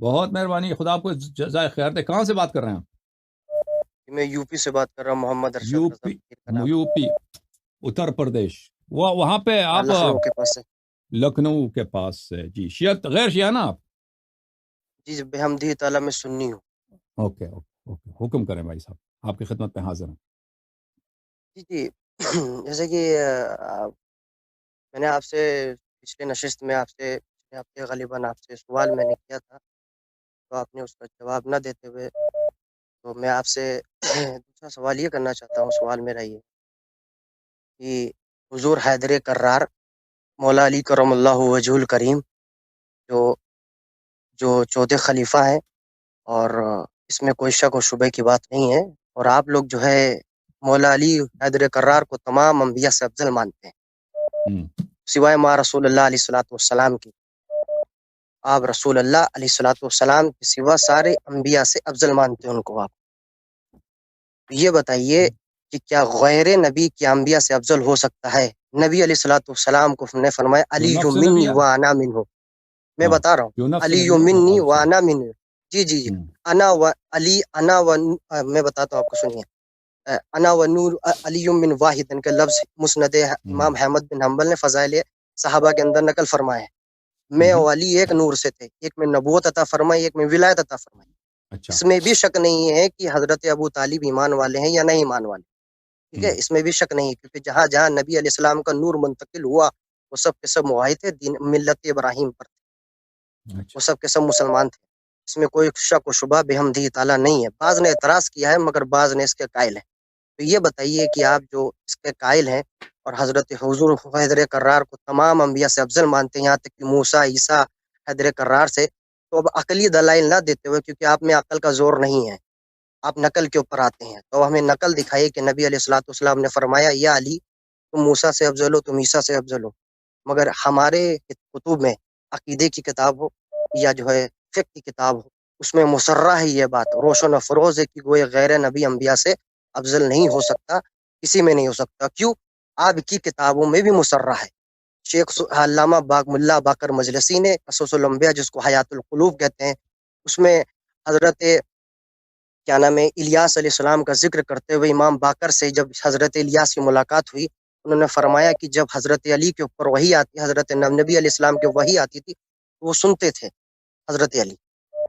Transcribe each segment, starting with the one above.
بہت مہربانی، خدا آپ کو جزائے خیر دے. کہاں سے بات کر رہے ہیں آپ؟ میں یو پی سے بات کر رہا ہوں، محمد ارشد یو رضا پی، فقیر کا نام. U P Uttar Pradesh. وہاں پہ آپ لکھنؤ کے پاس سے. لکھنؤ کے پاس سے. جی شیعہ غیر شیعہ نا آپ؟ جی بحمدہ تعالیٰ میں سنی ہوں. اوکے اوکے اوکے، حکم کریں بھائی صاحب، آپ کی خدمت میں حاضر ہیں. جی جی جیسے کہ میں نے آپ سے پچھلے نشست میں آپ سے پچھلے ہفتے غالباً آپ سے سوال میں نے کیا تھا، تو آپ نے اس کا جواب نہ دیتے ہوئے، تو میں آپ سے دوسرا سوال یہ کرنا چاہتا ہوں. سوال میرا یہ کہ حضور حیدر کرار مولا علی کرم اللہ وجہ الکریم جو جو چوتھے خلیفہ ہیں، اور اس میں کوئی شک و شبہ کی بات نہیں ہے، اور آپ لوگ جو ہے مولا علی حیدر کرار کو تمام انبیاء سے افضل مانتے ہیں سوائے ما رسول اللہ علیہ الصلوۃ والسلام کی. آپ رسول اللہ علیہ الصلوۃ والسلام کے سوا سارے انبیاء سے افضل مانتے ہیں ان کو. آپ یہ بتائیے کہ کیا غیر نبی کے انبیاء سے افضل ہو سکتا ہے؟ نبی علیہ الصلوۃ والسلام کو نے فرمایا جو علی نفس نبی منی ہے. وانا منہ. میں ہاں، بتا رہا ہوں جو نفس علی نبی ہے وہ منی آپ سے. وانا منہ. جی جی جی. انا و علی انا و میں بتاتا ہوں آپ کو، سنیے. انا و نور علی من واحد کا لفظ مسند امام احمد بن حنبل نے فضائل صحابہ کے اندر نقل فرمائے ہیں. میں والی ایک نور سے تھے، ایک میں نبوت عطا فرمائی، ایک میں ولایت عطا فرمائی. اچھا. اس میں بھی شک نہیں ہے کہ حضرت ابو طالب ایمان والے ہیں یا نہیں ایمان والے. ٹھیک ہے، اس میں بھی شک نہیں ہے، کیونکہ جہاں جہاں نبی علیہ السلام کا نور منتقل ہوا وہ سب کے سب معاہد تھے، دین ملت ابراہیم پر تھے، وہ سب کے سب مسلمان تھے. اس میں کوئی شک و شبہ بحمدہ تعالیٰ نہیں ہے. بعض نے اعتراض کیا ہے مگر بعض نے اس کے قائل ہیں. تو یہ بتائیے کہ آپ جو اس کے قائل ہیں اور حضرت حضور حیدر کرار کو تمام انبیاء سے افضل مانتے ہیں، یہاں تک کہ موسیٰ عیسیٰ حیدر کرار سے، تو اب عقلی دلائل نہ دیتے ہوئے، کیونکہ آپ میں عقل کا زور نہیں ہے، آپ نقل کے اوپر آتے ہیں، تو ہمیں نقل دکھائیے کہ نبی علیہ الصلوۃ والسلام نے فرمایا یا علی تم موسیٰ سے افضل ہو، تم عیسیٰ سے افضل ہو. مگر ہمارے کتب میں عقیدے کی کتاب ہو یا جو ہے فقہ کی کتاب ہو، اس میں مسرہ ہے یہ بات، روشن و فروز ہے کہ وہ غیر نبی انبیاء سے افضل نہیں ہو سکتا، کسی میں نہیں ہو سکتا. کیوں؟ آپ کی کتابوں میں بھی مسرہ ہے. شیخ علامہ ملا باقر مجلسی نے قصص الانبیاء، جس کو حیات القلوب کہتے ہیں، اس میں حضرت کیا نام ہے الیاس علیہ السلام کا ذکر کرتے ہوئے امام باقر سے جب حضرت الیاس کی ملاقات ہوئی، انہوں نے فرمایا کہ جب حضرت علی کے اوپر وحی آتی، حضرت نبی علیہ السلام کے وحی آتی تھی تو وہ سنتے تھے حضرت علی.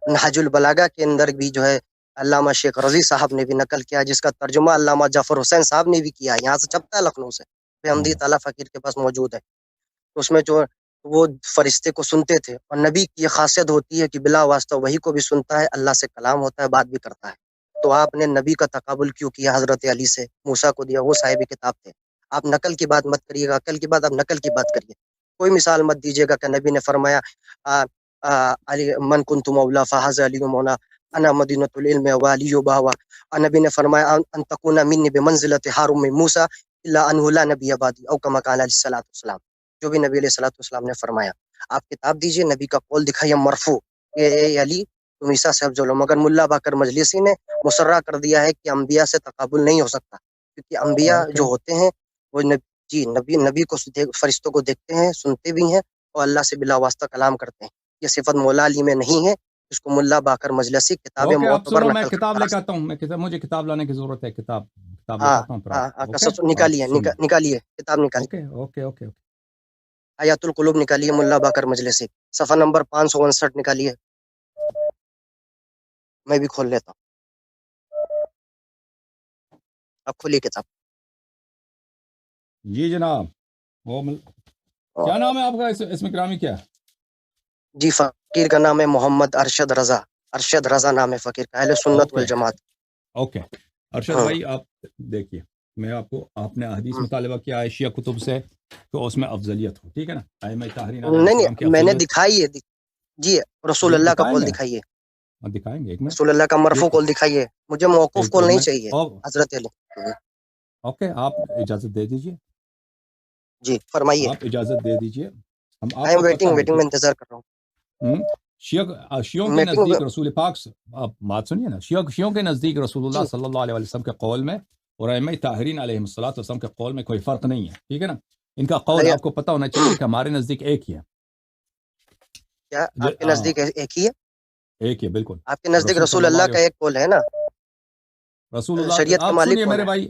نہج البلاغہ کے اندر بھی جو ہے علامہ شیخ رضی صاحب نے بھی نقل کیا، جس کا ترجمہ علامہ جعفر حسین صاحب نے بھی کیا، یہاں سے چھپتا ہے لکھنؤ سے، بحمدہ تعالیٰ فقیر کے پاس موجود ہے. تو اس میں جو وہ فرشتے کو سنتے تھے، اور نبی کی یہ خاصیت ہوتی ہے کہ بلا واسطہ وحی کو بھی سنتا ہے، اللہ سے کلام ہوتا ہے، بات بھی کرتا ہے. تو آپ نے نبی کا تقابل کیوں کیا حضرت علی سے؟ موسیٰ کو دیا، وہ صاحب کتاب تھے. آپ نقل کی بات مت کریے گا، عقل کی بات، آپ نقل کی بات کریے. کوئی مثال مت دیجیے گا کہ نبی نے فرمایا علی من کنت مولا فحاز علی مولا انا مدینۃ العلم والی باوا. نبی نے فرمایا ان تکون منی بمنزلۃ ہارون من موسیٰ الا انہ لا نبی بعدی او کما قال علیہ الصلوۃ والسلام. جو بھی نبی علیہ الصلوۃ والسلام نے فرمایا، آپ کتاب دیجیے، نبی کا قول دکھائیے مرفوع، اے علی تم عیسیٰ سے افضل ہو. مگر ملا باقر مجلسی نے مسرہ کر دیا ہے کہ انبیاء سے تقابل نہیں ہو سکتا، کیونکہ انبیاء جو ہوتے ہیں وہ نبی کو فرشتوں کو دیکھتے ہیں، سنتے بھی ہیں، اور اللہ سے بلا واسطہ کلام کرتے ہیں. یہ صفت مولا علی میں نہیں ہے، اس کو ملا باقر مجلسی کتاب اوکے، اب معتبر سنو، میں نقل کتاب کرتا لے کے ہے. آتا ہوں، مجھے کتاب لانے کی ضرورت ہے. کتاب لے کے ہاں آتا ہوں پھر ہاں آپ. اوکے، قصص آپ نکالیے، سنیے. نکالیے کتاب نکالیے. Okay okay okay okay. Hayat ul-Qulub نکالیے ملا باقر مجلسی، صفحہ نمبر 559 نکالیے. میں بھی کھول لیتا ہوں، اب کھولیے کتاب. جی جناب. کیا نام ہے آپ کا؟ اسم گرامی کیا ہے؟ جی فقیر کا نام ہے محمد ارشد رضا. ارشد رضا نام ہے فقیر کا، اہل سنت اوکے والجماعت. اوکے. ارشد بھائی، آپ دیکھیے، میں آپ نے حدیث مطالبہ کیا ہے شیعہ کتب سے، تو اس میں افضلیت ہو، ٹھیک ہے نا، ائمہ طاہرین علیہ نہیں السلام کی نہیں، میں نے افضلیت. دکھائی ہے. جی رسول جی اللہ کا دکھائیں قول گے، دکھائیے، دکھائیں گے. ایک منٹ. رسول اللہ کا مرفوع قول دکھائیے. مجھے موقوف ایک قول نہیں منٹ. چاہیے حضرت علی. اوکے، آپ اجازت دے دیجئے. جی فرمائیے. آپ اجازت دے دیجئے. آپ آئی ایم کو پتہ ویٹنگ ہے ویٹنگ کہ میں انتظار کر رہا ہوں. شیعوں کے میٹنگ نزدیک رسول پاک آپ بات سنیے نا، شیعوں کے نزدیک رسول جی اللہ صلی اللہ علیہ وسلم کے قول میں اور ائمہ طاہرین علیہ السلام کے قول میں کوئی فرق نہیں ہے، ٹھیک ہے نا. ان کا قول آپ کو پتہ ہونا چاہیے کہ ہمارے نزدیک ایک ہی ہے. کیا آپ کے نزدیک ایک ہی ہے؟ ایک ہے بالکل. آپ کے نزدیک رسول رسول صلی اللہ اللہ کا علیہ ایک قول ہے نا، رسول اللہ شریعت کے آپ مالک سنیے کون میرے ہے؟ بھائی،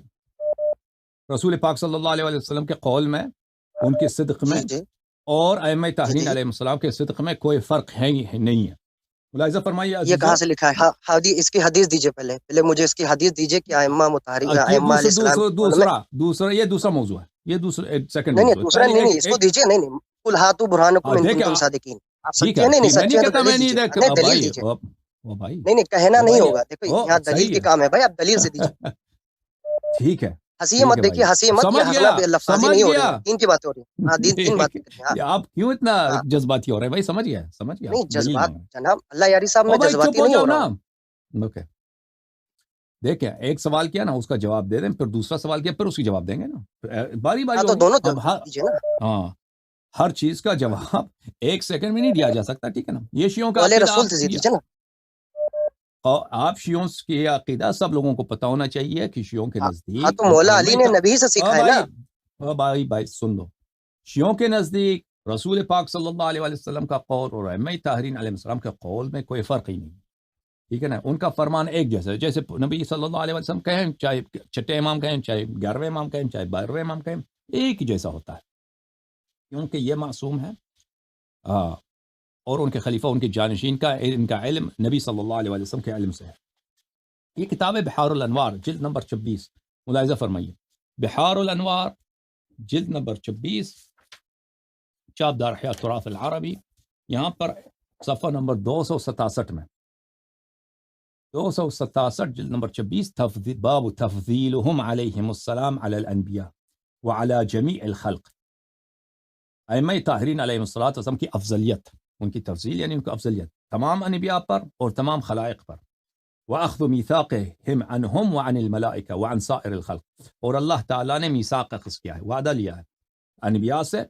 رسول پاک صلی اللہ علیہ وسلم کے قول میں، ان کے صدق میں، جی اور ائمہ جی طاہرین جی، علیہ السلام کے صدق میں کوئی فرق ہے ہی نہیں ہے. ملاحظہ فرمائیے یہ کہاں عزیزو. سے لکھا ہے؟ حدیث، اس کی حدیث دیجیے، پہلے مجھے اس کی حدیث دیجیے کہ ائمہ مطہرین، یہ ائمہ علیہ السلام کے قول میں. یہ دوسرا موضوع ہے، یہ دوسرا سیکنڈ نہیں نہیں، موضوع ہے. دوسرا پہلے نہیں نہیں، ایک اس کو ایک دیجیے. نہیں نہیں، قل ہاتوا برہانکم ان دیکھیں کنتم صادقین. آپ ٹھیک سچے ہے، ہیں؟ نہیں نہیں، میں نہیں سچے ہیں تو کہتا، دلیل میں نہیں دیجیے. دیکھ نہیں دلیل بھائی، دیجیے. وہ بھائی، نہیں نہیں، کہنا وہ نہیں بھائی، ہوگا. دیکھو وہ یہاں دلیل صحیح کے ہے. کام ہے بھائی، آپ دلیل سے دیجیے. ٹھیک ہے، ہنسی ٹھیک مت، ہے دیکھیے بھائی، ہنسی مت، سمجھ یہ ہنسنا گیا، لفاظی سمجھ نہیں ہو رہی گیا. ہے. دین کی باتیں ہو رہی ہیں. ہاں، دین باتیں کر رہی ہیں. ہاں آپ کیوں اتنا ہاں. جذباتی ہو رہے ہیں بھائی؟ سمجھ گیا نہیں آپ دلیل جذبات مانگ رہے ہیں. جناب، اللہ یاری صاحب، او میں بھائی چپ جذباتی ہو نہیں جاؤ ہو رہا نا. ہوں. اوکے، دیکھیں ایک سوال کیا نا، اس کا جواب دے دیں، پھر دوسرا سوال کیا، پھر اس کی جواب دیں گے نا، باری باری ہاں تو ہوگی. دونوں اب دیجیے نا. ہاں، ہر چیز کا جواب ایک سیکنڈ میں نہیں دیا جا سکتا، ٹھیک ہے نا. یہ شیعوں کا قول عقیدہ، رسول سے دیجیے نا. آپ شیعوں کی عقیدہ سب لوگوں کو پتہ ہونا چاہیے کہ شیعوں کے ہاں نزدیک تو مولا علی نے نبی سے او سیکھا ہے نا. بھائی سن لو. شیعوں کے نزدیک رسول پاک صلی اللہ علیہ وسلم کا قول اور ائمہ طاہرین علیہ السلام کے قول میں کوئی فرق ہی نہیں، ٹھیک ہے نا. ان کا فرمان ایک جیسا ہے، جیسے نبی صلی اللہ علیہ وسلم کہیں، چاہے چھٹے امام کہیں، چاہے 11ویں امام کہیں، چاہے 12ویں امام کہیں، ایک ہی جیسا ہوتا ہے، کیونکہ یہ معصوم ہے. اور ان کے خلیفہ، ان کے جانشین کا ان کا علم نبی صلی اللہ علیہ وسلم کے علم سے ہے. یہ کتاب ہے بحار الانوار، جلد نمبر 26. ملاحظہ فرمائیے، بحار الانوار جلد نمبر 26، چاپ دار احیاء التراث العربی، یہاں پر صفحہ نمبر 267 میں، 267 جلد نمبر 26، باب تفضیلهم علیہم السلام علی الانبیاء وعلی جمیع الخلق. ائمہ طاہرین علیہ السلام کی افضلیت، ان کی تفضیل یعنی ان کی افضلیت تمام انبیاء پر اور تمام خلائق پر. وَأَخْذُ مِيثَاقِهِمْ عَنْهُمْ وَعَنِ الْمَلَائِكَةِ وَعَنْ سَائِرِ الْخَلْقِ. اور اللہ تعالیٰ نے میثاق اخذ کیا ہے، وعدہ لیا ہے انبیاء سے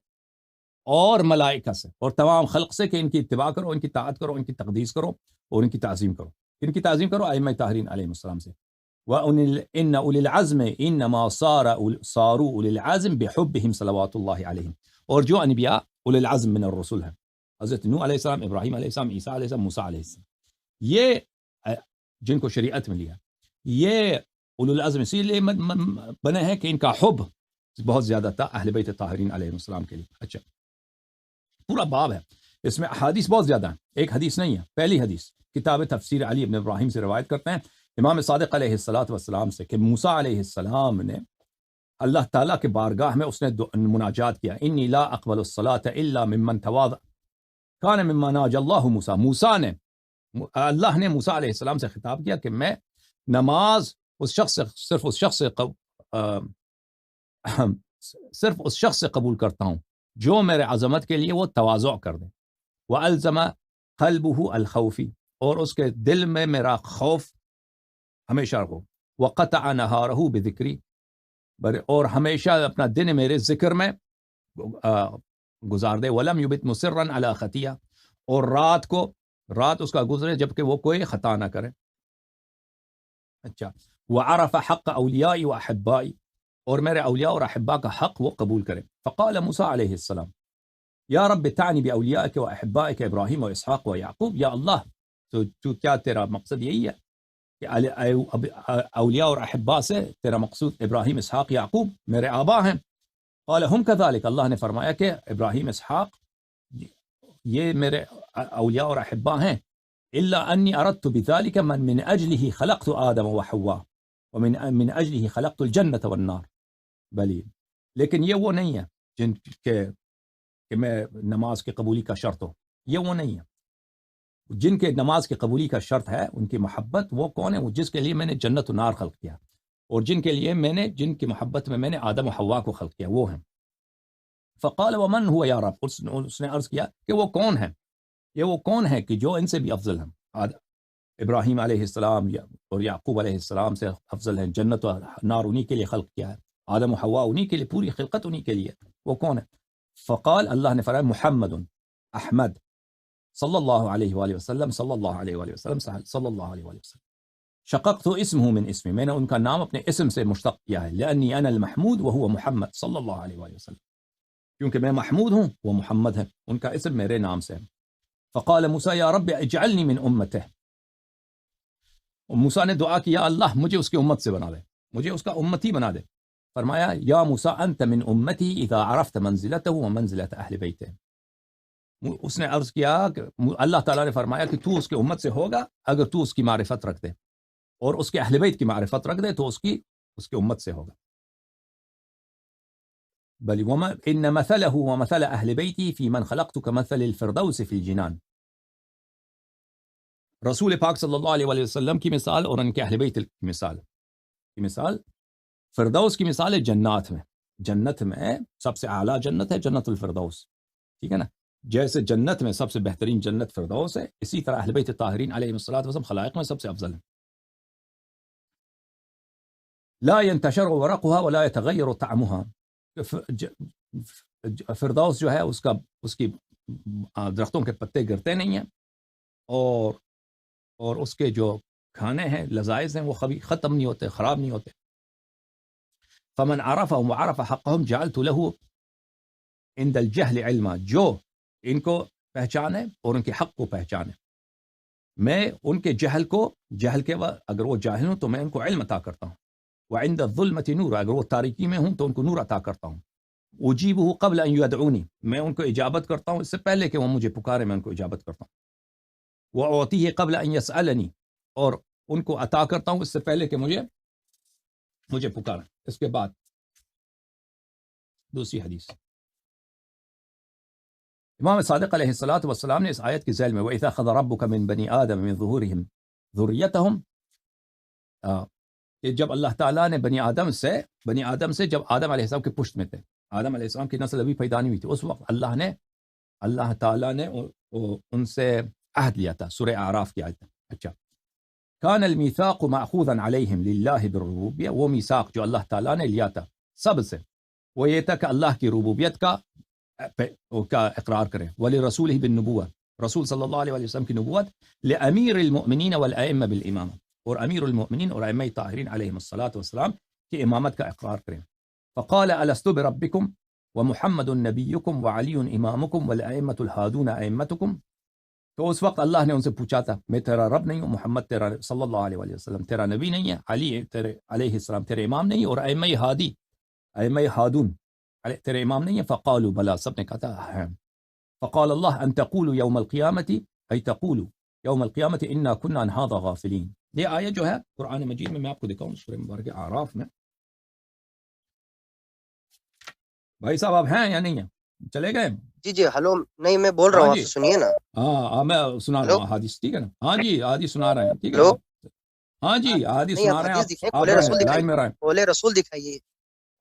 اور ملائکہ سے اور تمام خلق سے کہ ان کی اتباع کرو، ان کی طاعت کرو، ان کی تقدیس کرو اور ان کی تعظیم کرو. ان کی تعظیم کرو ائمہ طاہرین علیہ السلام سے. وَإِنَّ أُولِي الْعَزْمِ إِنَّمَا صَارُوا أُولِي الْعَزْمِ بِحُبِّهِمْ صلوات اللہ علیہم. اور جو انبیاء اولی العزم من الرسل ہیں، حضرت نوح علیہ السلام، ابراہیم علیہ السلام، عیسیٰ علیہ السلام، موسیٰ علیہ السلام، یہ جن کو شریعت ملی ہے، یہ اولو العزم اسی لیے بنے ہیں کہ ان کا حب بہت زیادہ تھا اہل بیت طاہرین علیہ السلام کے لیے. اچھا، پورا باب ہے، اس میں احادیث بہت زیادہ ہیں، ایک حدیث نہیں ہے. پہلی حدیث کتاب تفسیر علی ابن ابراہیم سے روایت کرتے ہیں امام صادق علیہ السلام سے کہ موسیٰ علیہ السلام نے اللہ تعالیٰ کے بارگاہ میں اس نے مناجات کیا، انی لا اقبل الصلاة الا ممن تواضع کان مما ناجى اللہ موسیٰ نے، اللہ نے موسیٰ علیہ السلام سے خطاب کیا کہ میں نماز صرف اس شخص سے قبول کرتا ہوں جو میرے عظمت کے لیے وہ تواضع کر دے. وَأَلْزَمَ قَلْبُهُ الْخَوْفِ، اور اس کے دل میں میرا خوف ہمیشہ ہو. وَقَطَعَ نَهَارَهُ بِذِكْرِ، اور ہمیشہ اپنا دن میرے ذکر میں گزار دے. وَلَمْ يُبِتْ مُصِرًّا عَلَى خَطِيَّةٍ، اور رات اس کا گزرے جبکہ وہ کوئی خطا نہ کرے. اچھا، وَعَرَفَ حَقَّ أَوْلِيَائِي وَأَحِبَّائِي، اور میرے اولیاء اور احباء کا حق وہ قبول کرے. فقال موسیٰ علیہ السلام یا رب تعنی بأولیائک وأحبائک ابراہیم واسحاق ویعقوب. یا اللہ، تو کیا تیرا مقصد یہی ہے کہ اولیاء اور احباء سے تیرا مقصود ابراہیم، اسحاق، یعقوب میرے آبا ہیں؟ قال ہم کذالک، اللہ نے فرمایا کہ ابراہیم، اسحاق یہ میرے اولیاء اور احباء ہیں. الا انی اردت بذلک من اجلہ خلقت آدم وحواء ومن اجلہ خلقت الجنۃ والنار. بلی، لیکن یہ وہ نہیں ہے جن کہ میں نماز کی قبولی کا شرط ہو، یہ وہ نہیں ہے. جن کے نماز کی قبولی کا شرط ہے ان کی محبت، وہ کون ہے؟ وہ جس کے لیے میں نے جنت و نار خلق کیا، اور جن کے لیے جن کی محبت میں نے آدم و حوا کو خلق کیا، وہ ہیں. فقال ومن هو یا رب، اس نے عرض کیا کہ وہ کون ہے، یہ وہ کون ہے کہ جو ان سے بھی افضل ہیں؟ ابراہیم علیہ السلام اور یعقوب علیہ السلام سے افضل ہیں. جنت و نار انہی کے لیے خلق کیا ہے، آدم و حوا انہی کے لیے، پوری خلقت انہی کے لیے. وہ کون ہے؟ فقال، اللہ نے فرمایا محمد احمد صلی اللہ علیہ وآلہ وسلم، صلی اللہ علیہ وآلہ وسلم، صلی اللہ علیہ وآلہ وسلم. شققت اسمه من اسمی، میں نے ان کا نام اپنے اسم سے مشتق کیا ہے. لأنی انا المحمود وهو محمد صلی اللہ علیہ وآلہ وسلم، کیونکہ میں محمود ہوں وہ محمد ہے، ان کا اسم میرے نام سے ہے. فقال موسیٰ یا رب اجعلنی من امته، اور موسیٰ نے دعا کی یا اللہ مجھے اس کی امت سے بنا دے، مجھے اس کا امتی بنا دے. فرمایا یا موسیٰ انت من امتی اذا عرفت منزلته ومنزلت اہل بیته. اس نے عرض کیا کہ اللہ تعالیٰ نے فرمایا کہ تو اس کی امت سے ہوگا اگر تو اس کی معرفت رکھ دے، اور اس کے اہل بیت کی معرفت رکھ دے تو اس کی امت سے ہوگا. بل ان مثله ومثل اہل بیتی فی من خلقت كمثل الفردوس فی الجنان. رسول پاک صلی اللہ علیہ وسلم کی مثال اور ان کے اہل بیت کی مثال فردوس کی مثال ہے جنات میں. جنت میں سب سے اعلیٰ جنت ہے جنت الفردوس، ٹھیک ہے نا. جیسے جنت میں سب سے بہترین جنت فردوس ہے، اسی طرح اہل بیت طاہرین علیہ الصلوۃ والسلام خلائق میں سب سے افضل ہیں. لا ينتشر ورقها ولا يتغير طعمها. فردوس جو ہے اس کی درختوں کے پتے گرتے نہیں ہیں، اور اس کے جو کھانے ہیں لذائذ ہیں وہ کبھی ختم نہیں ہوتے، خراب نہیں ہوتے. فمن عرفهم وعرف حقهم جعلت له عند الجهل علما. جو ان کو پہچانے اور ان کے حق کو پہچانے، میں ان کے جہل کے اگر وہ جاہل ہوں تو میں ان کو علم عطا کرتا ہوں. وعند الظلمة نور، اگر وہ تاریکی میں ہوں تو ان کو نور عطا کرتا ہوں. اجیبه قبل ان يدعوني، میں ان کو اجابت کرتا ہوں اس سے پہلے کہ وہ مجھے پکارے، میں ان کو اجابت کرتا ہوں. واعطيه قبل ان يسألني، اور ان کو عطا کرتا ہوں اس سے پہلے کہ مجھے پکارے. اس کے بعد دوسری حدیث، امام صادق علیہ الصلوۃ والسلام نے اس آیت کی ذیل میں وَإِذَا أَخَذَ رَبُّكَ مِن بَنِي آدَمَ مِن ظُهُورِهِمْ ذُرِّيَّتَهُمْ، کہ جب اللہ تعالیٰ نے بنی آدم سے جب آدم علیہ السلام کے پشت میں تھے، آدم علیہ السلام کی نسل ابھی پیدا نہیں ہوئی تھی، اس وقت اللہ تعالیٰ نے ان سے عہد لیا تھا. سورہ اعراف کی آیت ہے. اچھا، کان المیثاق ماخوذا علیہم للہ بالربوبیہ، وہ میثاق جو اللہ تعالیٰ نے لیا تھا سب سے، وہ یہ تھا کہ اللہ کی ربوبیت کا اقرار کریں. ولرسولہ بالنبوہ، رسول صلی اللہ علیہ وسلم کی نبوت. لامیر المؤمنین والائمہ بالامامہ، اور امیر المؤمنین اور ائمہ طاہرین علیہم الصلاۃ والسلام کی امامت کا اقرار کریں. فقال الست بربکم ومحمد نبیکم وعلی امامکم والائمۃ الہادون ائمتکم. تو اس وقت اللہ نے ان سے پوچھا تھا میں تیرا رب نہیں ہوں، محمد تیرا صلی اللہ علیہ وسلم تیرا نبی نہیں ہے، علی تیرے علیہ السلام تیرے امام نہیں، اور ائمہ ہادون تیرے امام نہیں ہے. فقالوا بلا، سب نے کہا تھا ہاں. فقال اللہ ان تقولوا یوم القیامت، ای تقولوا یوم القیامت انا كنا عن هذا غافلین. یہ آیت جو ہے قرآن مجید میں آپ کو دکھاؤں سورہ مبارکہ اعراف میں. بھائی صاحب آپ ہیں یا نہیں ہیں؟ چلے گئے؟ جی ہلو، نہیں میں بول رہا ہوں، آپ سنیے نا. ہاں میں سنا رہا ہوں حدیث، ٹھیک ہے نا. ہاں جی حدیث سنا رہے ہیں، ٹھیک ہے. ہاں جی حدیث سنا رہے ہیں، آپ لائن میں رہیں. بولے رسول دکھائیے،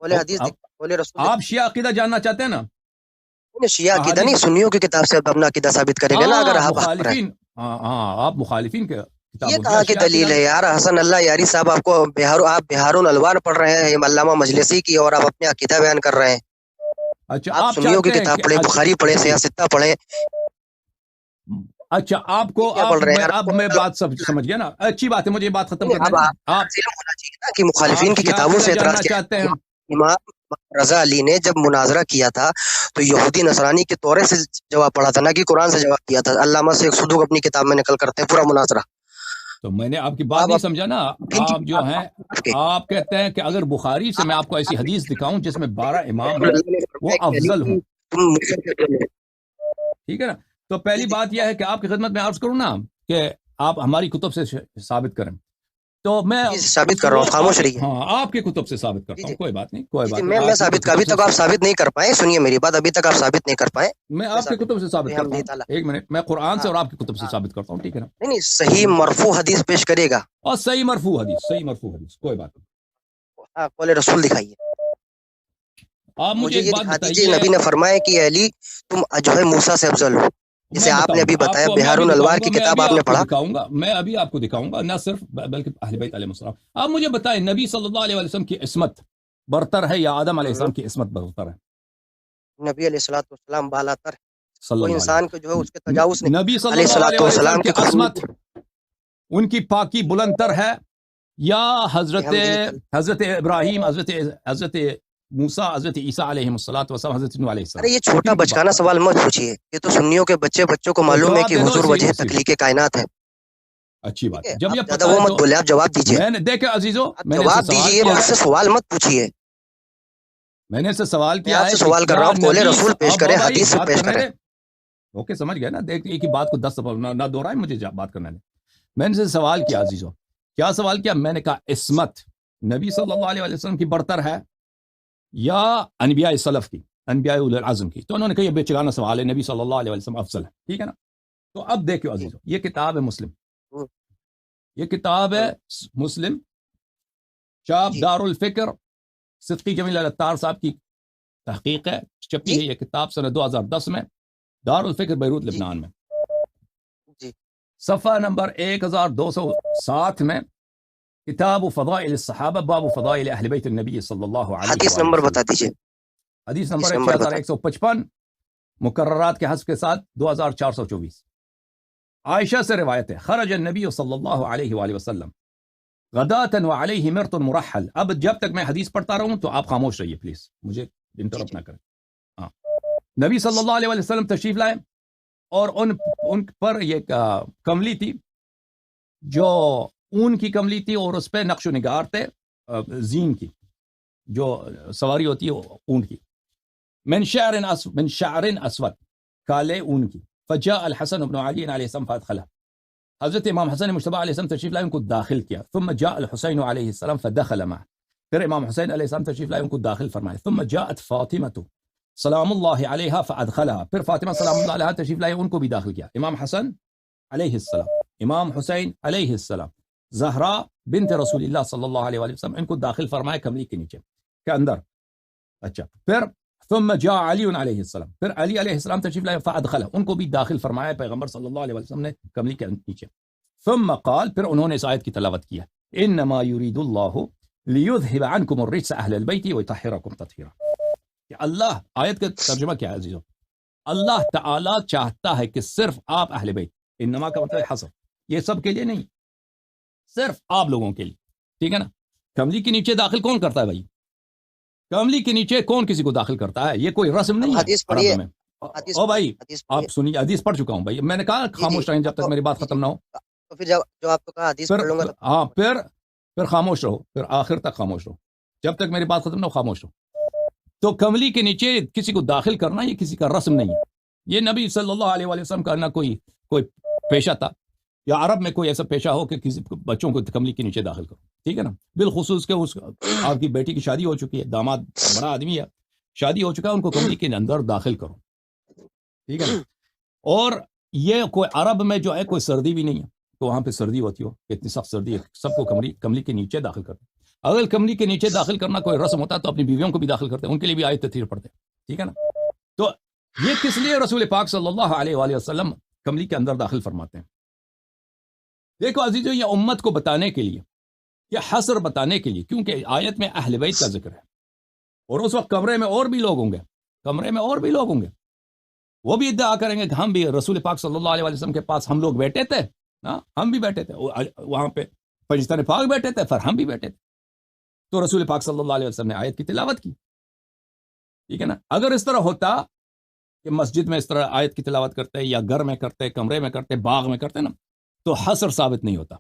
بولے حدیث بولے رسول. آپ شیعہ عقیدہ جاننا چاہتے ہیں نا؟ شیعہ عقیدہ نہیں، سنیوں کی کتاب سے اپنا عقیدہ ثابت کرے گا نا. اگر آپ مخالفین، ہاں آپ مخالفین کے یہ کہاں کی دلیل ہے یار؟ حسن اللہ یاری صاحب، آپ کو بہار الانوار پڑھ رہے ہیں علامہ مجلسی کی، اور آپ اپنے عقیدہ بیان کر رہے ہیں. اچھا آپ سنیوں کی کتاب پڑھیں، بخاری پڑھیں، سیاستہ پڑھیں. اچھا آپ کو اب میں بات سمجھ گیا نا. اچھی بات ہے، مجھے بات ختم کرنا ہے. آپ کہ مخالفین کی کتابوں سے اعتراض چاہتے ہیں. امام رضا علی نے جب مناظرہ کیا تھا تو یہودی نصرانی کے طورے سے جواب پڑھا تھا، نہ کہ قرآن سے جواب کیا تھا. علامہ سے صدوق اپنی کتاب میں نقل کرتے ہیں پورا مناظرہ. تو میں نے آپ کی بات نہیں سمجھا نا. آپ جو ہیں آپ کہتے ہیں کہ اگر بخاری سے میں آپ کو ایسی حدیث دکھاؤں جس میں 12 امام ہیں وہ افضل ہوں، ٹھیک ہے نا. تو پہلی بات یہ ہے کہ آپ کی خدمت میں عرض کروں نا کہ آپ ہماری کتب سے ثابت کریں. تو میں ثابت کر رہا ہوں، خاموش رہیے. ہاں آپ کی کتب سے ثابت کرتا ہوں، کوئی بات نہیں، کوئی بات نہیں. میں ثابت ابھی تک آپ ثابت نہیں کر پائے. سنیے میری بات، ابھی تک آپ ثابت نہیں کر پائے. میں آپ کی کتب سے ثابت کرتا ہوں. ایک منٹ، میں قرآن سے اور آپ کی کتب سے ثابت کرتا ہوں، ٹھیک ہے نا. نہیں صحیح مرفوع حدیث پیش کرے گا. اور صحیح مرفوع حدیث کوئی بات نہیں. ہاں قول رسول دکھائیے. آپ مجھے ایک بات بتائیے، نبی نے فرمایا کہ علی تم جو ہے موسیٰ سے افضل ہو، جسے آپ نے ابھی بتایا. بہار الانوار کی کتاب آپ نے پڑھا. میں ابھی آپ کو دکھاؤں گا، نہ صرف بلکہ اہل بیت علیہ السلام. آپ مجھے بتائیں نبی صلی اللہ علیہ وسلم کی عصمت برتر ہے یا آدم علیہ السلام کی عصمت برتر ہے؟ نبی علیہ الصلوۃ والسلام بالا تر، کوئی انسان کو جو ہے اس کے تجاوز نہیں. نبی صلی اللہ علیہ وسلم کی عصمت، ان کی پاکی بلند تر ہے یا حضرت ابراہیم، حضرت موسیٰ، حضرت عیسیٰ علیہ السلام، حضرت نوح علیہ ارے السلام. یہ چھوٹا بچکانا سوال مت پوچھیے، یہ تو سنیوں کے بچوں کو معلوم ہے جواب کہ دے دو، حضور وجہ تخلیق کائنات ہے. اچھی ٹھیک بات ہے، ہے. جب آپ یہ زیادہ پتہ وہ ہے مت تو بولے، آپ جواب دیجیے. میں نے دیکھا عزیزو، آپ میں نے اس سے جواب سوال دیجیے، کیا مجھ ہے، سے سوال مت پوچھیے. میں نے اس سے سوال میں کیا آپ ہے سے کہ سوال کر کیا رہا ہوں، قول نبی رسول پیش کریں، بھائی حدیث سے بات پیش کرنے کریں. دے. اوکے سمجھ گئے نا، دیکھ ایک ہی بات کو 10 دفعہ نہ دہرائیں، مجھے بات کرنے دیں. میں نے سے سوال کیا عزیزو، کیا سوال کیا؟ میں نے کہا عصمت نبی صلی اللہ علیہ وسلم کی برتر ہے یا انبیاء سلف کی، انبیاء اولو العزم کی؟ تو انہوں نے کہا یہ بیچگانہ سوال ہے، نبی صلی اللہ علیہ وسلم افضل ہے. ٹھیک ہے نا. تو اب دیکھو عزیزو، یہ کتاب ہے مسلم، یہ کتاب ہے مسلم، چاپ جی دار الفکر، صدقی جمیل الاتار صاحب کی تحقیق ہے، چھپی جی ہے یہ کتاب سنہ 2010 میں، دار الفکر بیروت جی لبنان میں. جی صفحہ نمبر 1207 میں، کتاب فضائل الصحابہ، باب فضائل اہل بیت النبی صلی اللہ علیہ حدیث وآلہ نمبر وسلم. بتا دیجیے. حدیث حدیث نمبر ہے نمبر بتا. 6155، مکررات کے حذف کے ساتھ 2424. عائشہ سے روایت ہے، خرج النبی صلی اللہ علیہ وآلہ وسلم غداۃ وعلیہ مرط مرحل. اب جب تک میں حدیث پڑھتا رہوں تو آپ خاموش رہیے پلیز، مجھے جی انٹرپٹ جی نہ کریں. ہاں، نبی صلی اللہ علیہ وآلہ وسلم تشریف لائے اور ان پر یہ کملی تھی جو اون کی کملی تھی، اور اس پہ نقش و نگار تھے زین کی، جو سواری ہوتی ہے اون کی، من شعر اسود، کالے اون کی. فجاء الحسن بن علی علیہ السلام فادخلہ. حضرت امام حسن مجتبی علیہ السلام تشریف لائے، ان کو داخل کیا. ثم جاء الحسین علیہ السلام فدخل معه. پھر امام حسین علیہ السلام تشریف لائے، ان کو داخل فرمائے. ثم جاءت فاطمہ سلام اللہ علیہا فادخلها. پھر فاطمہ سلام اللہ علیہا تشریف لائے، ان کو بھی داخل کیا. امام حسن علیہ السلام، امام حسین علیہ السلام، زہرا بنت رسول اللہ صلی اللہ علیہ وسلم، ان کو داخل فرمائے کملی کے نیچے کے اندر. اچھا، پھر ثم جاء علی علیہ السلام، پھر علی علیہ السلام تشریف لائے، فادخلہ، ان کو بھی داخل فرمایا پیغمبر صلی اللہ علیہ وسلم نے کملی کے نیچے. ثم قال، پھر انہوں نے اس آیت کی تلاوت کیا، انما يريد الله ليذهب عنكم الرجس اهل البيت ويطهركم تطهيرا. کہ اللہ، آیت کا ترجمہ کیا ہے عزیزو؟ اللہ تعالی چاہتا ہے کہ صرف آپ اہل بیت، انما کا مطلب حصر، یہ سب کے لیے نہیں، صرف آپ لوگوں کے لیے. ٹھیک ہے نا. کملی کے نیچے داخل کون کرتا ہے بھائی؟ کملی کے نیچے کون کسی کو داخل کرتا ہے؟ یہ کوئی رسم نہیں ہے حدیث پڑھیے، عرب میں. حدیث او بھائی حدیث آپ پڑھیے. سنیے، حدیث پڑھ چکا ہوں بھائی، میں نے کہا جی خاموش رہیں جب آپ تک کو میری بات جی ختم نہ ہو. تو پھر جو آپ کو کہا حدیث پڑھ لوں گا تب ہاں، پھر خاموش رہو، پھر آخر تک خاموش رہو، جب تک میری بات ختم نہ ہو خاموش رہو. تو کملی کے نیچے کسی کو داخل کرنا یہ کسی کا رسم نہیں ہے. یہ نبی صلی اللہ علیہ وآلہ وسلم کا نہ کوئی پیشہ تھا، یا عرب میں کوئی ایسا پیشہ ہو کہ کسی بچوں کو کملی کے نیچے داخل کرو. ٹھیک ہے نا. بالخصوص کہ آپ کی بیٹی کی شادی ہو چکی ہے، داماد بڑا آدمی ہے، شادی ہو چکا ہے، ان کو کملی کے اندر داخل کرو. ٹھیک ہے نا. اور یہ کوئی عرب میں جو ہے کوئی سردی بھی نہیں ہے تو وہاں پہ سردی ہوتی ہو، اتنی سخت سردی ہے، سب کو کملی کے نیچے داخل کرتے. اگر کملی کے نیچے داخل کرنا کوئی رسم ہوتا تو اپنی بیویوں کو بھی داخل کرتے، ان کے لیے بھی آیت تطہیر پڑھتے. ٹھیک ہے نا. تو یہ کس لیے رسول پاک صلی اللہ علیہ وآلہ وسلم کملی کے اندر داخل فرماتے ہیں؟ دیکھو عزیزو، یہ امت کو بتانے کے لیے، یہ حصر بتانے کے لیے، کیونکہ آیت میں اہل بیت کا ذکر ہے، اور اس وقت کمرے میں اور بھی لوگ ہوں گے، وہ بھی ادعا کریں گے کہ ہم بھی رسول پاک صلی اللہ علیہ وسلم کے پاس ہم لوگ بیٹھے تھے، ہم بھی بیٹھے تھے وہاں پہ، پاکستان پاک بیٹھے تھے، پھر ہم بھی بیٹھے تھے. تو رسول پاک صلی اللہ علیہ وسلم نے آیت کی تلاوت کی. ٹھیک ہے نا. اگر اس طرح ہوتا کہ مسجد میں اس طرح آیت کی تلاوت کرتے، یا گھر میں کرتے، کمرے میں کرتے، باغ میں کرتے نا، تو حصر ثابت نہیں ہوتا.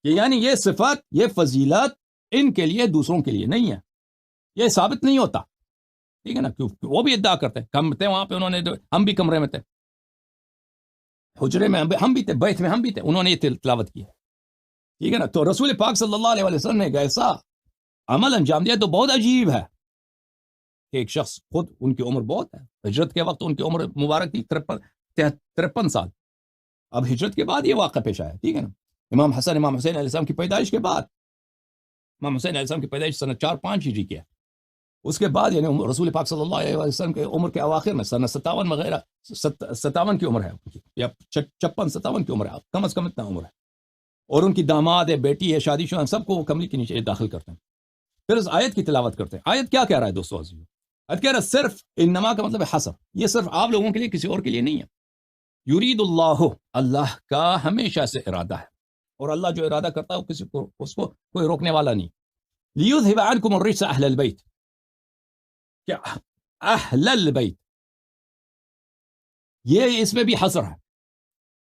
یعنی یہ صفات، یہ فضیلت ان کے لیے دوسروں کے لیے نہیں ہے، یہ ثابت نہیں ہوتا. ٹھیک ہے نا. کیونکہ وہ بھی ادعا کرتے، ہم تھے وہاں پہ، انہوں نے، ہم بھی کمرے میں تھے، حجرے میں ہم بھی تھے، بیت میں ہم بھی تھے، انہوں نے یہ تلاوت کی. ٹھیک ہے نا. تو رسول پاک صلی اللہ علیہ وسلم نے ایک ایسا عمل انجام دیا تو بہت عجیب ہے کہ ایک شخص، خود ان کی عمر بہت ہے، ہجرت کے وقت ان کی عمر مبارک تھی 53 سال. اب ہجرت کے بعد یہ واقعہ پیش آیا. ٹھیک ہے نا. امام حسین علیہ السلام کی پیدائش کے بعد، امام حسین علیہ السلام کی پیدائش سنہ 4-5 ہجری کی ہے. اس کے بعد یعنی رسول پاک صلی اللہ علیہ وسلم کے عمر کے اواخر میں سنہ 57 وغیرہ 57 کی عمر ہے، یا 56-57 کی عمر ہے، کم از کم اتنا عمر ہے. اور ان کی داماد ہے، بیٹی ہے، شادی شدہ، سب کو وہ کملی کے نیچے داخل کرتے ہیں. پھر اس آیت کی تلاوت کرتے ہیں. آیت کیا کہہ رہا ہے دوستو عزیزو؟ آیت کہہ رہا ہے صرف، انما کا مطلب ہے حصر، یہ صرف آپ لوگوں کے لیے، کسی اور کے لیے نہیں ہے. یرید اللہ، اللہ کا ہمیشہ سے ارادہ ہے، اور اللہ جو ارادہ کرتا ہے وہ کسی کو، اس کو کوئی روکنے والا نہیں. لیذہب عنکم الرجس اہل البیت، کیا اہل البیت، یہ اس میں بھی حصر ہے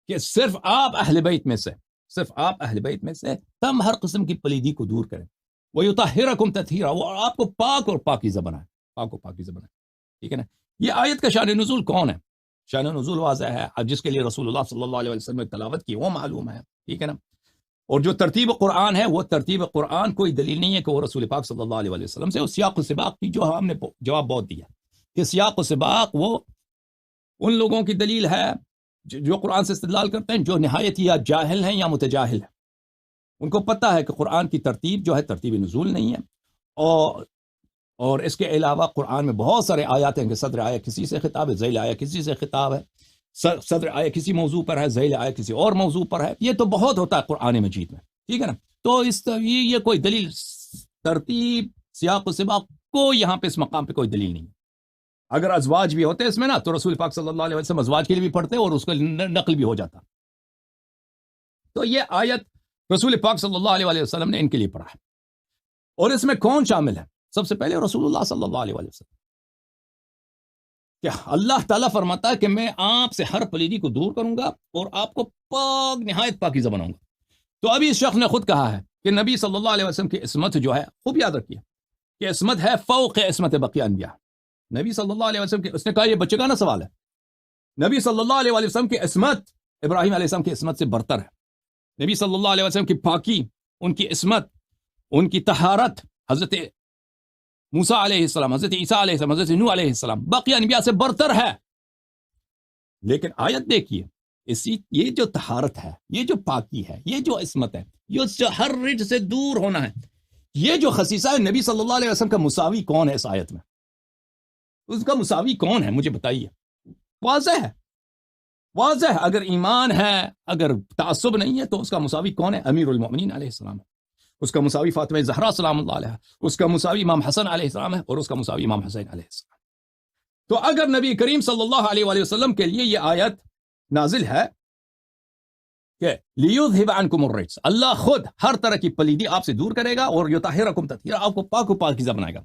کہ صرف آپ اہل بیت میں سے، صرف آپ اہل بیت میں سے تم ہر قسم کی پلیدی کو دور کریں، وَيُطَهِّرَكُمْ تَطْهِيرًا، وہ آپ کو پاک اور پاکیزہ بنائے، پاک اور پاکیزہ بنائے، ٹھیک ہے نا۔ یہ آیت کا شان نزول کون ہے؟ شان نزول واضح ہے، اب جس کے لیے رسول اللہ صلی اللہ علیہ وسلم نے تلاوت کی وہ معلوم ہے، ٹھیک ہے نا۔ اور جو ترتیب قرآن ہے وہ ترتیب قرآن کوئی دلیل نہیں ہے کہ وہ رسول پاک صلی اللہ علیہ وسلم سے، اس سیاق و سباق کی جو ہم نے جواب بہت دیا کہ سیاق و سباق وہ ان لوگوں کی دلیل ہے جو قرآن سے استدلال کرتے ہیں، جو نہایت یا جاہل ہیں یا متجاہل ہیں، ان کو پتہ ہے کہ قرآن کی ترتیب جو ہے ترتیب نزول نہیں ہے، اور اس کے علاوہ قرآن میں بہت سارے آیات ہیں کہ صدر آیا کسی سے خطاب ہے، ذیل آیا کسی سے خطاب ہے، صدر آیا کسی موضوع پر ہے، ذیل آیا کسی اور موضوع پر ہے، یہ تو بہت ہوتا ہے قرآن مجید میں، ٹھیک ہے نا۔ تو یہ کوئی دلیل ترتیب سیاق و سباق کو یہاں پہ اس مقام پہ کوئی دلیل نہیں ہے۔ اگر ازواج بھی ہوتے اس میں نا تو رسول پاک صلی اللہ علیہ وسلم ازواج کے لیے بھی پڑھتے اور اس کا نقل بھی ہو جاتا۔ تو یہ آیت رسول پاک صلی اللہ علیہ وسلم نے ان کے لیے پڑھا ہے، اور اس میں کون شامل ہے؟ سب سے پہلے رسول اللہ صلی اللہ علیہ وسلم، کہ اللہ تعالیٰ فرماتا ہے کہ میں آپ سے ہر پلیدی کو دور کروں گا اور آپ کو پاک نہایت پاکیزہ بناؤں گا۔ تو ابھی اس شخص نے خود کہا ہے کہ نبی صلی اللہ علیہ وسلم کی عصمت جو ہے، خوب یاد رکھیے کہ عصمت ہے فوق عصمت بقیہ انبیاء۔ نبی صلی اللہ علیہ وسلم کی، اس نے کہا یہ بچے کا نا سوال ہے، نبی صلی اللہ علیہ وسلم کی عصمت ابراہیم علیہ السلام کی عصمت سے برتر ہے، نبی صلی اللہ علیہ وسلم کی پاکی، ان کی عصمت، ان کی طہارت حضرت موسیٰ علیہ السلام، حضرت عیسیٰ علیہ السلام، حضرت نوح علیہ السلام باقی انبیاء سے برتر ہے۔ لیکن آیت دیکھیے، یہ جو طہارت ہے، یہ جو پاکی ہے، یہ جو عصمت ہے، یہ ہر رجس سے دور ہونا ہے، یہ جو خصیصہ ہے، نبی صلی اللہ علیہ وسلم کا مساوی کون ہے اس آیت میں؟ اس کا مساوی کون ہے مجھے بتائیے؟ واضح ہے، واضح ہے، اگر ایمان ہے، اگر تعصب نہیں ہے تو اس کا مساوی کون ہے؟ امیر المؤمنین علیہ السلام ہے، اس کا مساوی فاطمہ زہرا سلام اللہ علیہ، اس کا مساوی امام حسن علیہ السلام ہے، اور اس کا مساوی امام حسین علیہ السلام۔ تو اگر نبی کریم صلی اللہ علیہ وآلہ وسلم کے لیے یہ آیت نازل ہے کہ لیذہب عنکم الرجس، اللہ خود ہر طرح کی پلیدی آپ سے دور کرے گا اور یطہرکم تطہیرا، آپ کو پاک و پاکیزہ بنائے گا،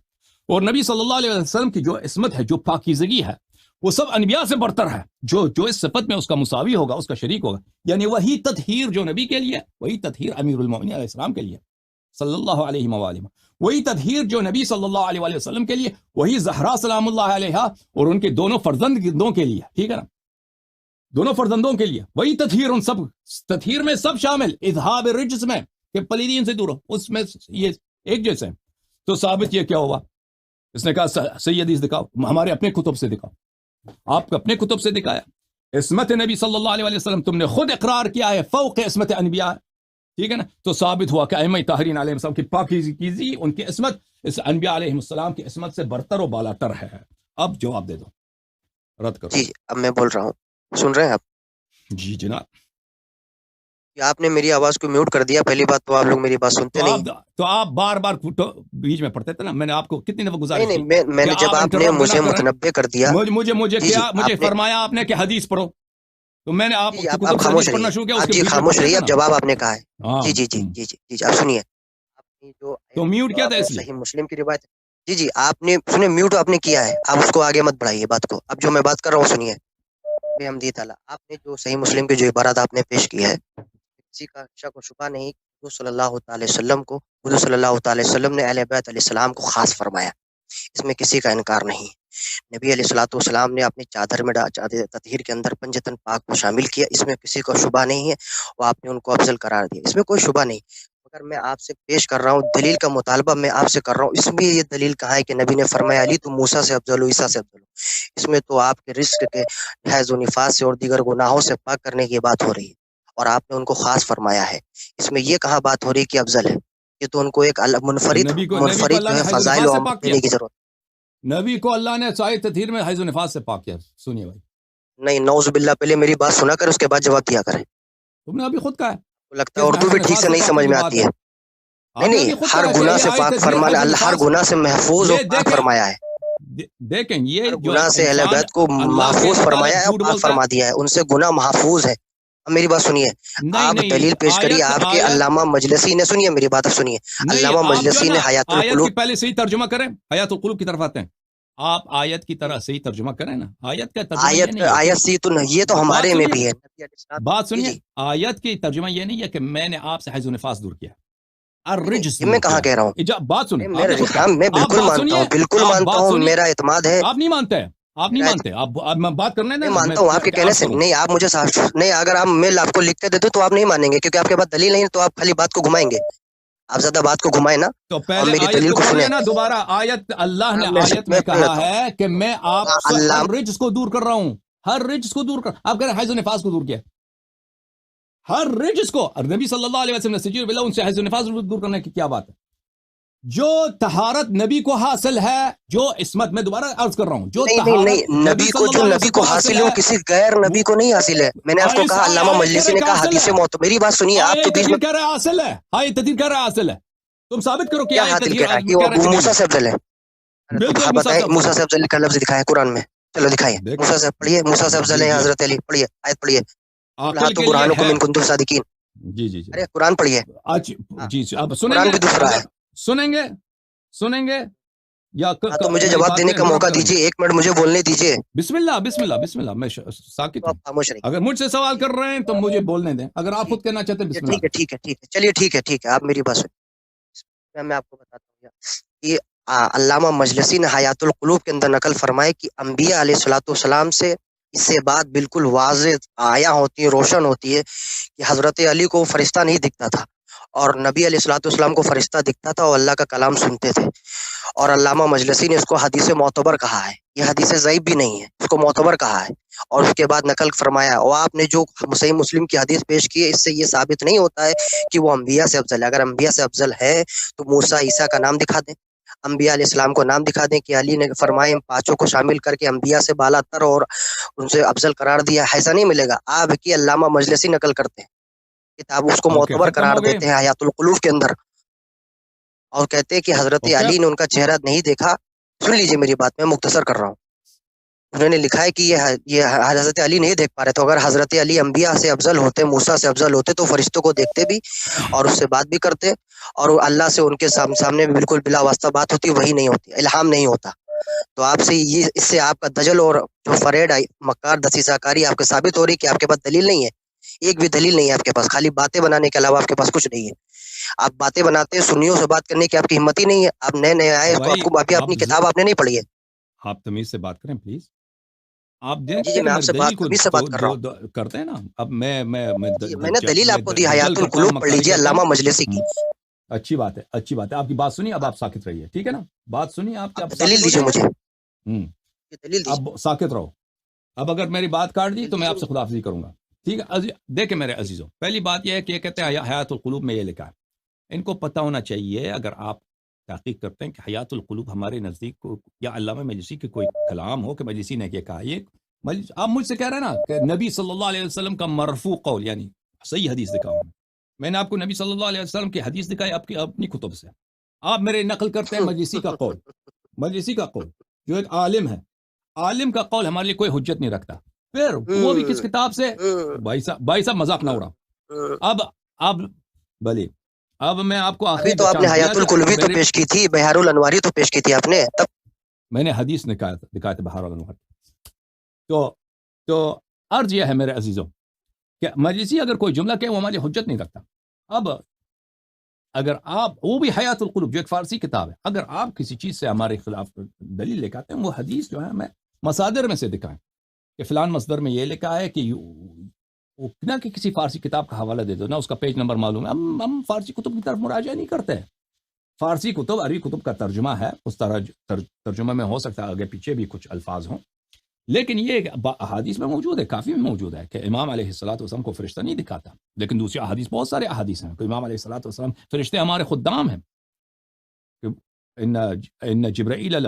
اور نبی صلی اللہ علیہ وسلم کی جو عصمت ہے، جو پاکیزگی ہے، وہ سب انبیاء سے برتر ہے، جو اس صفت میں اس کا مساوی ہوگا، اس کا شریک ہوگا، یعنی وہی تطہیر جو نبی کے لیے، وہی تطہیر امیر المؤمنین علیہ السلام کے لیے صلی اللہ علیہ وآلہ، وہی تطہیر جو نبی صلی اللہ علیہ وآلہ وسلم کے لیے، وہی زہرا سلام اللہ علیہ اور ان کے دونوں فرزندوں کے لیے، ٹھیک ہے نا، دونوں فرزندوں کے لیے وہی تطہیر، ان سب تطہیر میں سب شامل، اذہاب الرجس میں کہ پلیدی ان سے دور ہو، اس میں یہ ایک جیسے ہیں۔ تو ثابت یہ کیا ہوا؟ اس نے کہا صحیح حدیث دکھاؤ، ہمارے اپنے کتب سے دکھاؤ، آپ کو اپنے کتب سے دکھایا، عصمت نبی صلی اللہ علیہ وسلم تم نے خود اقرار کیا ہے فوق عصمت انبیاء، ٹھیک ہے نا۔ تو ثابت ہوا کہ ائمہ طاہرین علیہ السلام کی پاکیزگی، ان کی عصمت اس انبیاء علیہ السلام کی عصمت سے برتر و بالاتر ہے۔ اب جواب دے دو، رد کرو۔ جی اب میں بول رہا ہوں، سن رہے ہیں آپ؟ جی جناب۔ آپ نے میری آواز کو میوٹ کر دیا، پہلی بات تو آپ لوگ میری بات سنتے نہیں۔ تو آپ بار بار بیچ میں پڑھتے تھے نا، میں نے آپ کو کتنی دفعہ گزارش کی؟ نہیں، میں نے جب آپ نے مجھے متنبع کر دیا، مجھے فرمایا آپ نے کہ حدیث پڑھو، تو میں نے آپ آپ خاموش رہیے، جی خاموش رہیے، اب جواب آپ نے کہا ہے، جی جی جی جی جی آپ سنیے، آپ نے جو تو میوٹ کیا تھا اس لیے؟ صحیح مسلم کی روایت، جی جی آپ نے سنے، میوٹ آپ نے کیا ہے، آپ اس کو آگے مت بڑھائیے بات کو، اب جو میں بات کر رہا ہوں سنیے، بے حمدی تعالیٰ، آپ نے جو صحیح مسلم کی جو عبارات آپ نے پیش کی ہے، کسی کا شک و شبہ نہیں، حضور صلی اللہ تعالی وسلم کو، حضور صلی اللہ تعالی وسلم نے اہل بیت علیہ السلام کو خاص فرمایا، اس میں کسی کا انکار نہیں۔ نبی علیہ الصلوۃ والسلام نے اپنی چادر میں تطہیر کے اندر پنجتن پاک کو شامل کیا، اس میں کسی کو شبہ نہیں ہے، اور آپ نے ان کو افضل قرار دیا، اس میں کوئی شبہ نہیں۔ اگر میں آپ سے پیش کر رہا ہوں دلیل کا مطالبہ، میں آپ سے کر رہا ہوں، اس میں یہ دلیل کہا ہے کہ نبی نے فرمایا علی تو موسیٰ سے افضل ہو، عیسیٰ سے افضل ہو، اس میں تو آپ کے رزق کے حیض و نفاس سے اور دیگر گناہوں سے پاک کرنے کی بات ہو رہی ہے، اور آپ نے ان کو خاص فرمایا ہے، اس میں یہ کہاں بات ہو رہی کہ افضل ہے، یہ تو ان کو ایک منفرد جو ہے فضائل دینے کی ضرورت۔ نبی کو اللہ نے سائے تطہیر میں حیض و نفاس سے پاک کیا، سنیے بھائی۔ نہیں، نعوذ باللہ، پہلے میری بات سنا کر اس کے بعد جواب دیا کریں۔ تم نے ابھی خود کہا ہے، لگتا ہے اردو بھی ٹھیک سے نہیں سمجھ میں آتی ہے۔ نہیں، ہر گناہ سے پاک فرمانا، اللہ ہر گناہ سے محفوظ اور پاک فرمایا ہے، دیکھیں یہ گناہ سے اہل بیت کو محفوظ فرمایا ہے، پاک فرما دیا ہے، ان سے گناہ محفوظ ہے، اب میری بات سنیے، آپ دلیل پیش کریے آپ کے علامہ مجلسی نے، سنیے میری بات اب سنیے، علامہ مجلسی نے حیات آیت القلوب، کی پہلے صحیح ترجمہ کریں، حیات القلوب کی طرف آتے ہیں، آپ آیت کی طرح صحیح ترجمہ کریں نا، آیت کا ترجمہ یہ نہیں ہے آیت سی تو یہ تو ہمارے میں بھی ہے، بات سنیے، آیت کی ترجمہ یہ نہیں ہے کہ میں نے آپ سے حیض و نفاس دور کیا، الرجس یہ میں کہاں کہہ رہا ہوں، بات سنیں، میں بالکل مانتا ہوں، بالکل مانتا ہوں، میرا اعتماد ہے، آپ نہیں مانتے، آپ نہیں مانتے، آپ میں بات کرنے میں مانتا ہوں آپ کے کہنے سے، نہیں آپ مجھے نہیں، اگر آپ میں آپ کو لکھ کے دیتے تو آپ نہیں مانیں گے، کیونکہ آپ کے پاس دلیل نہیں، تو آپ خالی بات کو گھمائیں گے، آپ زیادہ بات کو گھمائیں نا، تو اور پہلے میری آیت دلیل کو کو پڑھیے سنیں نا دوبارہ، آیت اللہ نے آیت میں میں کہا ہے کہ میں آپ سے اللہ ہر رجس کو دور کر رہا ہوں، ہر رجس کو دور کر، آپ کہہ رہے ہیں حیض و نفاس کو دور کیا، ہر رجس کو، اور نبی صلی اللہ علیہ وسلم نے سجیر باللہ ان سے حیض و نفاس دور کرنے کی کیا بات ہے؟ جو طہارت نبی کو حاصل ہے، جو عصمت، میں دوبارہ عرض کر رہا ہوں، جو طہارت نبی کو، جو نبی کو حاصل ہے وہ کسی غیر نبی کو نہیں حاصل ہے، میں نے آپ کو کہا، علامہ مجلسی نے کہا حدیث موت، میری بات سنیے آپ تو بیچ میں کہہ رہا حاصل ہے، ہاں تدیر کہہ رہا حاصل ہے، تم ثابت کرو کہ کیا آیت حاصل تدیر کہہ رہا ہے کہ وہ ابو موسیٰ سے افضل ہے، بالکل بتائیں موسیٰ سے افضل کا لفظ دکھائے قرآن میں، چلو دکھائیے، موسیٰ سے پڑھیے، موسیٰ سے افضل ہے حضرت علی، پڑھیے آیت پڑھیے، عقل کے لیے ہے، من کنتم صادقین، جی جی جی، ارے قرآن پڑھیے، جی اب سنیں قرآن گے، بھی دوسرا ہے، سنیں گے یا تو مجھے میری جواب بات دینے پہ کا غور موقع کریں گے؟ دیجیے، ایک منٹ مجھے بولنے دیجیے، بسم اللہ بسم اللہ بسم اللہ، میں ساکت تو ہوں، آپ خاموش رہیے، اگر مجھ سے سوال کر رہے ہیں تو مجھے بولنے دیں، اگر آپ خود کہنا چاہتے ہیں بسم اللہ ٹھیک ہے ٹھیک ہے ٹھیک ہے، چلیے ٹھیک ہے آپ میری بات سنیں، میں آپ کو بتاتا ہوں کہ علامہ مجلسی نے حیات القلوب کے اندر نقل فرمائے کہ انبیاء علیہ الصلوۃ والسلام سے اس سے بات بالکل واضح آیا ہوتی ہے، روشن ہوتی ہے کہ حضرت علی کو فرشتہ نہیں دکھتا تھا، اور نبی علیہ الصلوۃ والسلام کو فرشتہ دکھتا تھا اور اللہ کا کلام سنتے تھے، اور علامہ مجلسی نے اس کو حدیث معتبر کہا ہے، یہ حدیث ضعیف بھی نہیں ہے، اس کو معتبر کہا ہے، اور اس کے بعد نقل فرمایا، اور آپ نے جو صحیح مسلم کی حدیث پیش کی ہے، اس سے یہ ثابت نہیں ہوتا ہے کہ وہ انبیاء سے افضل ہے، اگر انبیاء سے افضل ہے تو موسیٰ عیسیٰ کا نام دکھا دیں، انبیاء علیہ السلام کو نام دکھا دیں کہ علی نے فرمائے ان پانچوں کو شامل کر کے انبیاء سے بالا تر اور ان سے افضل قرار دیا، ایسا نہیں ملے گا، آپ کی علامہ مجلسی نقل کرتے ہیں کتاب، اس کو معتبر ختم قرار ہو گئی، دیتے ہیں حیات القلوب کے اندر، اور کہتے ہیں کہ حضرت علی نے ان کا چہرہ نہیں دیکھا، سن لیجیے میری بات، میں مختصر کر رہا ہوں، انہوں نے لکھا ہے کہ یہ حضرت علی نہیں دیکھ پا رہے، تو اگر حضرت علی انبیاء سے افضل ہوتے، موسیٰ سے افضل ہوتے تو فرشتوں کو دیکھتے بھی اور اس سے بات بھی کرتے، اور اللہ سے ان کے سامنے بھی بالکل بلا واسطہ بات ہوتی، وہی نہیں ہوتی، الہام نہیں ہوتا، تو آپ سے یہ، اس سے آپ کا دجل اور جو فریڈ مکار دسیسہ کاری آپ کے ثابت ہو رہی کہ آپ کے پاس دلیل نہیں ہے، ایک بھی دلیل نہیں ہے آپ کے پاس، خالی باتیں بنانے کے علاوہ آپ کے پاس کچھ نہیں ہے، آپ باتیں بناتے ہیں، سنیوں سے بات کرنے کی آپ کی ہمت ہی نہیں ہے، آپ نئے آئے، آپ کو اپنی کتاب آپ نے نہیں پڑھی ہے، آپ تمیز سے بات کریں پلیز، آپ جی دیکھتے میں کہ آپ میرے سے دلیل کو تمیز سے بات کر رہا ہوں، کرتے ہیں نا، اب میں نے دلیل آپ کو دی، دجل حیات کرتا ہوں، القلوب پڑھ مکاری لیجیے کرتا علامہ مجلسی کی، ہوں، اچھی بات ہے اچھی بات ہے، آپ کی بات سنی، اب آپ ساکت رہیے، ٹھیک ہے نا، بات سنی آپ آپ ساکت دلیل ہو دیجیے جائیں مجھے، گے، دلیل دیجیے، اب ساکت رہو، اب اگر میری بات کاٹ دی دلیل تو میں دیجیے آپ سے خداحافظی کروں گا، ٹھیک ہے، دیکھیں میرے عزیزوں، پہلی بات یہ ہے کہ یہ کہتے ہیں حیات القلوب میں یہ لکھا ہے، ان کو پتہ ہونا چاہیے، اگر آپ تحقیق کرتے ہیں کہ حیات القلوب ہمارے نزدیک کو یا علامہ مجلسی کے کوئی کلام ہو کہ مجلسی نے یہ کہا، یہ آپ مجھ سے کہہ رہے ہیں نا کہ نبی صلی اللہ علیہ وسلم کا مرفوع قول، یعنی صحیح حدیث دکھاؤں میں نے آپ کو نبی صلی اللہ علیہ وسلم کی حدیث دکھائی آپ کی اپنی کتب سے، آپ میرے نقل کرتے ہیں مجلسی کا قول، مجلسی کا قول جو ایک عالم ہے، عالم کا قول ہمارے لیے کوئی حجت نہیں رکھتا، پھر وہ بھی کس کتاب سے، بھائی صاحب مذاق نہ اڑا، اب بھلے اب میں آپ کو ابھی آخری تو آپ نے چانس دیا حیات کہ القلوبی تو پیش کی تھی، بہار الانواری تو پیش کی تھی آپ نے، تب میں نے حدیث دکھایا تھا بہار الانوار، تو عرض یہ ہے میرے عزیزوں کہ مجلسی اگر کوئی جملہ کہ وہ ہماری حجت نہیں رکھتا، اب اگر آپ، وہ بھی حیات القلوب جو ایک فارسی کتاب ہے، اگر آپ کسی چیز سے ہمارے خلاف دلیل لے کے آتے ہیں، وہ حدیث جو ہے ہمیں مصادر میں سے دکھائیں کہ فلان مصدر میں یہ لکھا ہے کہ نہ کہ کسی فارسی کتاب کا حوالہ دے دو، نہ اس کا پیج نمبر معلوم ہے، ہم فارسی کتب کی طرف مراجعہ نہیں کرتے، فارسی کتب عربی کتب کا ترجمہ ہے، اس طرح ترجمہ میں ہو سکتا ہے آگے پیچھے بھی کچھ الفاظ ہوں، لیکن یہ احادیث میں موجود ہے، کافی میں موجود ہے کہ امام علیہ الصلوۃ والسلام کو فرشتہ نہیں دکھاتا، لیکن دوسری احادیث بہت سارے احادیث ہیں کہ امام علیہ الصلوۃ والسلام فرشتے ہمارے خدام ہیں، ان جبرائیل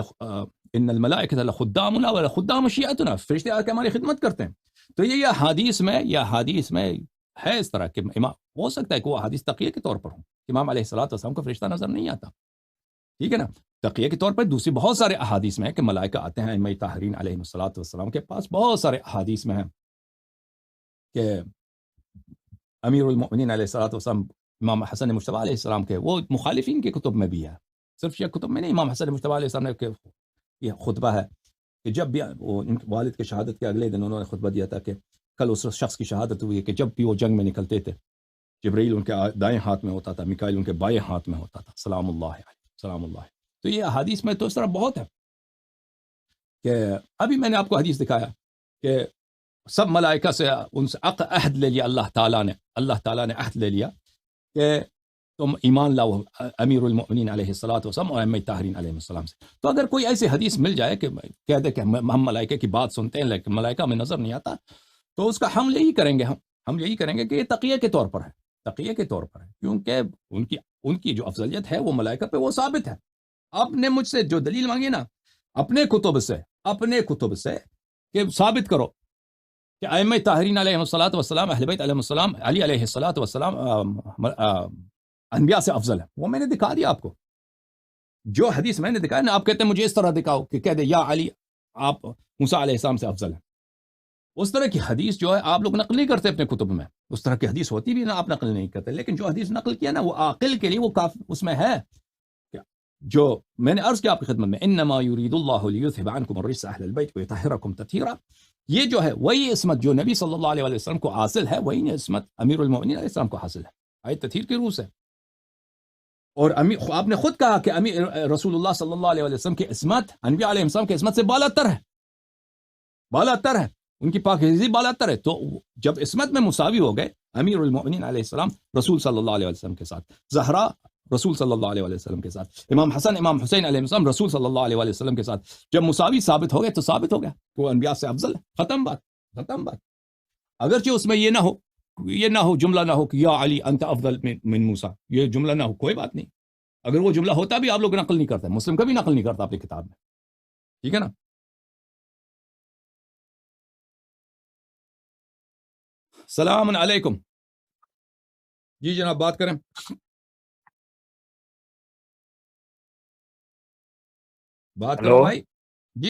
ان الملائکۃ لخدامنا ولخدام شیعتنا، فرشتے آ کے ہماری خدمت کرتے ہیں، تو یہ حدیث میں ہے اس طرح کہ امام ہو سکتا ہے کہ وہ حدیث تقیہ کے طور پر ہوں، امام علیہ الصلوۃ والسلام کو فرشتہ نظر نہیں آتا، ٹھیک ہے نا، تقیہ کے طور پر دوسری بہت سارے احادیث میں ہے کہ ملائکہ آتے ہیں ائمہ طاہرین علیہ الصلوۃ والسلام کے پاس، بہت سارے احادیث میں ہیں کہ امیر المؤمنین علیہ الصلوۃ والسلام امام حسن مجتبی علیہ السلام کے، وہ مخالفین کے کتب میں بھی ہے، صرف شیعہ کتب میں نہیں. امام حسن مجتبی علیہ السلام نے یہ خطبہ ہے کہ جب بھی وہ ان والد کی شہادت کے اگلے دن انہوں نے خطبہ دیا تھا کہ کل اس شخص کی شہادت ہوئی ہے کہ جب بھی وہ جنگ میں نکلتے تھے جبرائیل ان کے دائیں ہاتھ میں ہوتا تھا، میکائیل ان کے بائیں ہاتھ میں ہوتا تھا، سلام اللہ علیہ، سلام اللہ علیہ. تو یہ احادیث میں تو اس طرح بہت ہے کہ ابھی میں نے آپ کو حدیث دکھایا کہ سب ملائکہ سے ان سے عہد لے لیا اللہ تعالیٰ نے عہد لے لیا کہ تم ایمان لاؤ امیر المؤمنین علیہ الصلوۃ والسلام اور ائمہ طاہرین علیہ السلام سے. تو اگر کوئی ایسی حدیث مل جائے کہ کہہ دے کہ ہم ملائکہ کی بات سنتے ہیں لیکن ملائکہ میں نظر نہیں آتا، تو اس کا ہم یہی کریں گے، ہم یہی کریں گے کہ یہ تقیہ کے طور پر ہے، تقیہ کے طور پر ہے، کیونکہ ان کی جو افضلیت ہے وہ ملائکہ پہ وہ ثابت ہے. آپ نے مجھ سے جو دلیل مانگی نا اپنے کتب سے کہ ثابت کرو کہ ائمہ طاہرین علیہ الصلوۃ والسلام، اہل بیت علیہ السلام، علی علیہ الصلوۃ والسلام انبیاء سے افضل ہے. وہ میں نے دکھا دیا آپ کو، جو حدیث میں نے دکھایا نا. آپ کہتے ہیں مجھے اس طرح دکھاؤ کہ کہہ دے یا علی آپ موسیٰ علیہ السلام سے افضل ہیں. اس طرح کی حدیث جو ہے آپ لوگ نقل نہیں کرتے اپنے کتب میں، اس طرح کی حدیث ہوتی بھی نا آپ نقل نہیں کرتے. لیکن جو حدیث نقل کیا نا وہ عاقل کے لیے وہ کافی اس میں ہے. جو میں نے عرض کیا آپ کی خدمت میں، انما یرید اللہ لیذھب عنکم الرجس اہل البیت ویطہرکم تطہیرا، یہ جو ہے وہی عصمت جو نبی صلی اللہ علیہ وسلم کو حاصل ہے، وہی عصمت امیر المؤمنین علیہ السلام کو حاصل ہے، آیت تطہیر کی روح سے. اور آپ نے خود کہا کہ رسول اللہ صلی اللہ علیہ وسلم کی عصمت انبیاء علیہ السلام کی عصمت سے بالاتر ہے، ان کی پاکیزگی بالاتر ہے. تو جب عصمت میں مساوی ہو گئے امیر المؤمنین علیہ السلام رسول صلی اللہ علیہ وسلم کے ساتھ، زہرا رسول صلی اللہ علیہ وسلم کے ساتھ، امام حسن امام حسین علیہ السلام رسول صلی اللہ علیہ وسلم کے ساتھ، جب مساوی ثابت ہو گئے تو ثابت ہو گیا کہ وہ انبیاء سے افضل ہے. ختم بات. اگرچہ اس میں یہ نہ ہو جملہ نہ ہو کہ یا علی انت افضل من موسیٰ، یہ جملہ نہ ہو، کوئی بات نہیں. اگر وہ جملہ ہوتا بھی آپ لوگ نقل نہیں کرتے، مسلم کبھی نقل نہیں کرتا اپنی کتاب میں، ٹھیک ہے نا. السلام علیکم. جی جناب بات کریں. بات کرو بھائی.